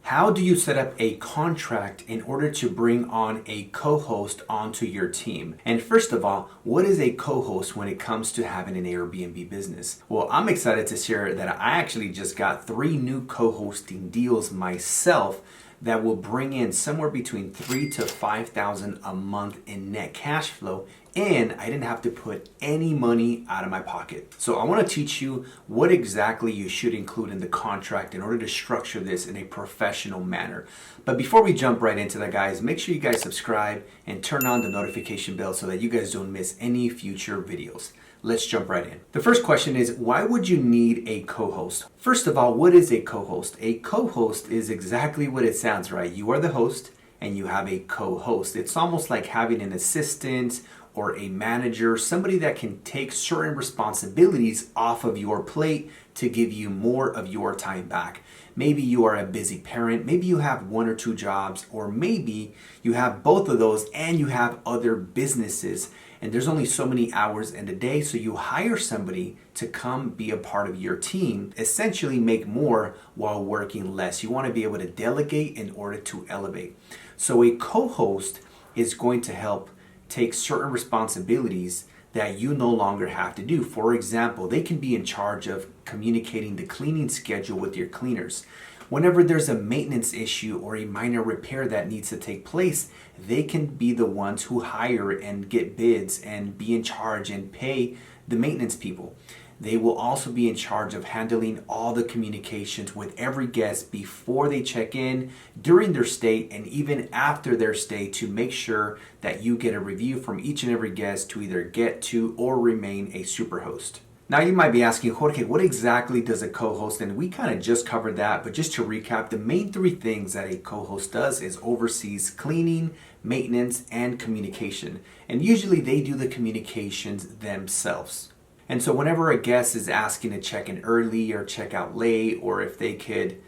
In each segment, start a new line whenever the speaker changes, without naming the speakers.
How do you set up a contract in order to bring on a co-host onto your team? And first of all, what is a co-host when it comes to having an Airbnb business? Well, I'm excited to share that I actually just got 3 new co-hosting deals myself that will bring in somewhere between $3,000 to $5,000 a month in net cash flow, and I didn't have to put any money out of my pocket. So I want to teach you what exactly you should include in the contract in order to structure this in a professional manner. But before we jump right into that, guys, make sure you guys subscribe and turn on the notification bell so that you guys don't miss any future videos. Let's jump right in. The first question is, why would you need a co-host? First of all, what is a co-host? A co-host is exactly what it sounds, right? You are the host and you have a co-host. It's almost like having an assistant or a manager, somebody that can take certain responsibilities off of your plate to give you more of your time back. Maybe you are a busy parent, maybe you have 1 or 2 jobs, or maybe you have both of those and you have other businesses and there's only so many hours in a day, so you hire somebody to come be a part of your team, essentially make more while working less. You want to be able to delegate in order to elevate. So a co-host is going to help take certain responsibilities that you no longer have to do. For example, they can be in charge of communicating the cleaning schedule with your cleaners. Whenever there's a maintenance issue or a minor repair that needs to take place, they can be the ones who hire and get bids and be in charge and pay the maintenance people. They will also be in charge of handling all the communications with every guest before they check in, during their stay, and even after their stay to make sure that you get a review from each and every guest to either get to or remain a superhost. Now you might be asking, Jorge, what exactly does a co-host? And we kind of just covered that, but just to recap, the main 3 things that a co-host does is oversees cleaning, maintenance, and communication. And usually they do the communications themselves. And so whenever a guest is asking to check in early or check out late, or if they could,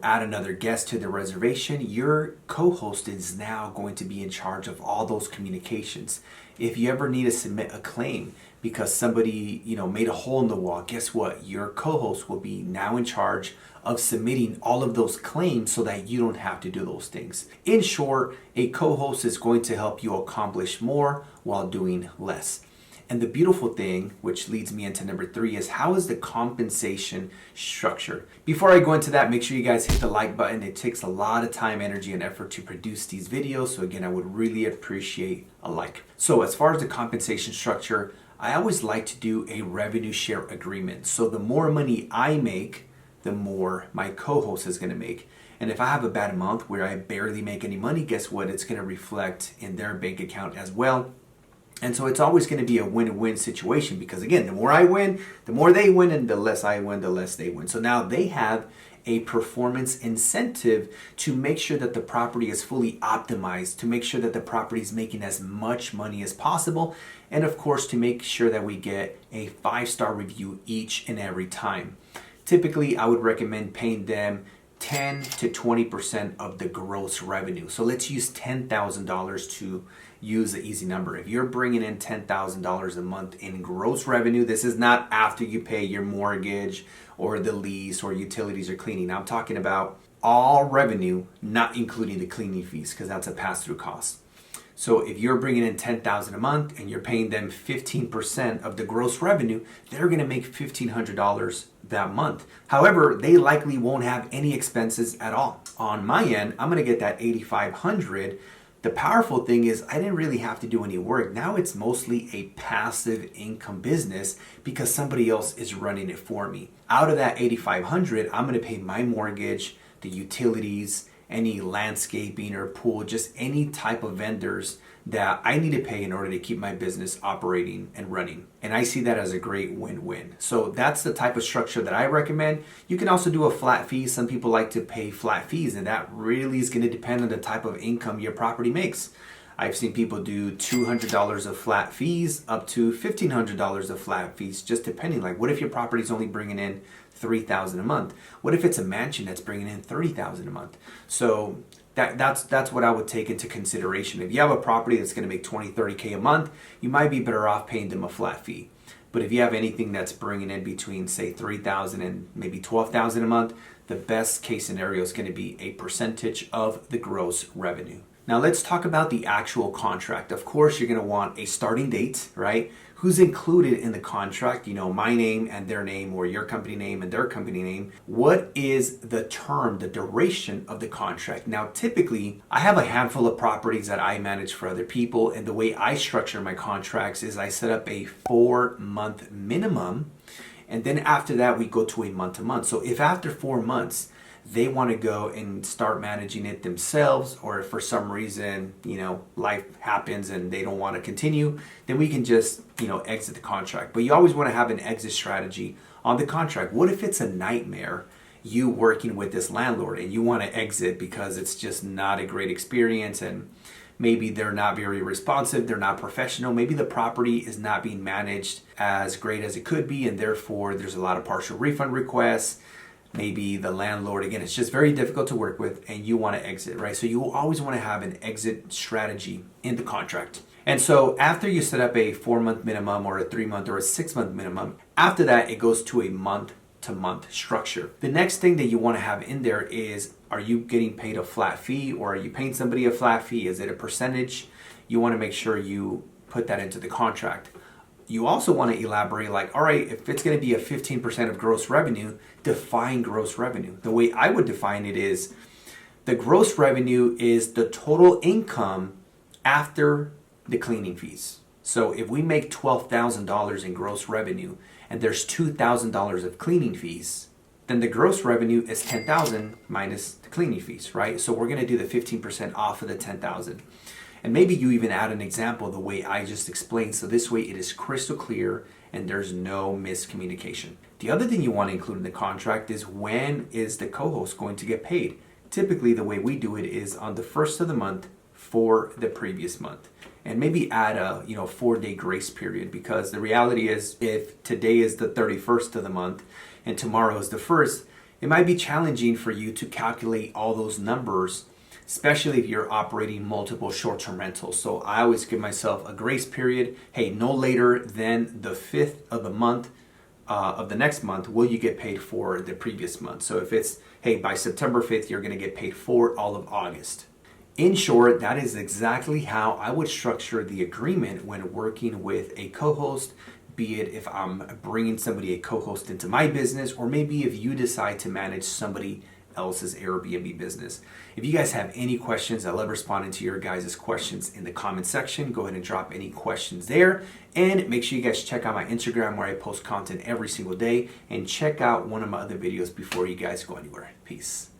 add another guest to the reservation, your co-host is now going to be in charge of all those communications. If you ever need to submit a claim because somebody, made a hole in the wall, guess what? Your co-host will be now in charge of submitting all of those claims so that you don't have to do those things. In short, a co-host is going to help you accomplish more while doing less. And the beautiful thing, which leads me into number 3, is how is the compensation structured? Before I go into that, make sure you guys hit the like button. It takes a lot of time, energy, and effort to produce these videos. So again, I would really appreciate a like. So as far as the compensation structure, I always like to do a revenue share agreement. So the more money I make, the more my co-host is going to make. And if I have a bad month where I barely make any money, guess what? It's going to reflect in their bank account as well. And so it's always going to be a win-win situation because, again, the more I win, the more they win, and the less I win, the less they win. So now they have a performance incentive to make sure that the property is fully optimized, to make sure that the property is making as much money as possible, and of course to make sure that we get a 5-star review each and every time. Typically, I would recommend paying them 10 to 20% of the gross revenue. So let's use $10,000 to use the easy number. If you're bringing in $10,000 a month in gross revenue, this is not after you pay your mortgage or the lease or utilities or cleaning. I'm talking about all revenue, not including the cleaning fees, because that's a pass-through cost. So if you're bringing in $10,000 a month and you're paying them 15% of the gross revenue, they're going to make $1,500 that month. However, they likely won't have any expenses at all. On my end, I'm going to get that $8,500. The powerful thing is I didn't really have to do any work. Now it's mostly a passive income business because somebody else is running it for me. Out of that $8,500, I'm going to pay my mortgage, the utilities, any landscaping or pool, just any type of vendors that I need to pay in order to keep my business operating and running. And I see that as a great win-win. So that's the type of structure that I recommend. You can also do a flat fee. Some people like to pay flat fees, and that really is going to depend on the type of income your property makes. I've seen people do $200 of flat fees up to $1,500 of flat fees, just depending. Like, what if your property is only bringing in $3,000 a month? What if it's a mansion that's bringing in $30,000 a month? So that's what I would take into consideration. If you have a property that's going to make $20, $30K a month, you might be better off paying them a flat fee. But if you have anything that's bringing in between, say, $3,000 and maybe $12,000 a month, the best case scenario is going to be a percentage of the gross revenue. Now let's talk about the actual contract. Of course, you're going to want a starting date, right? Who's included in the contract? My name and their name, or your company name and their company name. What is the term, the duration of the contract? Now, typically, I have a handful of properties that I manage for other people, and the way I structure my contracts is I set up a 4-month minimum, and then after that, we go to a month-to-month. So if after 4 months, they want to go and start managing it themselves, or if for some reason, life happens and they don't want to continue, then we can just, exit the contract. But you always want to have an exit strategy on the contract. What if it's a nightmare, you working with this landlord, and you want to exit because it's just not a great experience, and maybe they're not very responsive, they're not professional, maybe the property is not being managed as great as it could be, and therefore there's a lot of partial refund requests. Maybe the landlord, again, it's just very difficult to work with, and you want to exit, right? So you always want to have an exit strategy in the contract. And so after you set up a 4-month minimum, or a 3-month or a 6-month minimum, after that, it goes to a month-to-month structure. The next thing that you want to have in there is, are you getting paid a flat fee, or are you paying somebody a flat fee? Is it a percentage? You want to make sure you put that into the contract. You also want to elaborate, like, all right, if it's going to be a 15% of gross revenue, define gross revenue. The way I would define it is, the gross revenue is the total income after the cleaning fees. So if we make $12,000 in gross revenue and there's $2,000 of cleaning fees, then the gross revenue is $10,000 minus the cleaning fees, right? So we're going to do the 15% off of the $10,000. And maybe you even add an example the way I just explained, so this way it is crystal clear and there's no miscommunication. The other thing you want to include in the contract is, when is the co-host going to get paid? Typically, the way we do it is on the first of the month for the previous month. And maybe add a 4-day grace period, because the reality is, if today is the 31st of the month and tomorrow is the 1st, it might be challenging for you to calculate all those numbers, especially if you're operating multiple short-term rentals. So I always give myself a grace period. Hey, no later than the 5th of the month of the next month will you get paid for the previous month. So if it's, hey, by September 5th, you're going to get paid for all of August. In short, that is exactly how I would structure the agreement when working with a co-host, be it if I'm bringing a co-host into my business, or maybe if you decide to manage somebody else's Airbnb business. If you guys have any questions, I love responding to your guys' questions in the comment section. Go ahead and drop any questions there. And make sure you guys check out my Instagram, where I post content every single day. And check out one of my other videos before you guys go anywhere. Peace.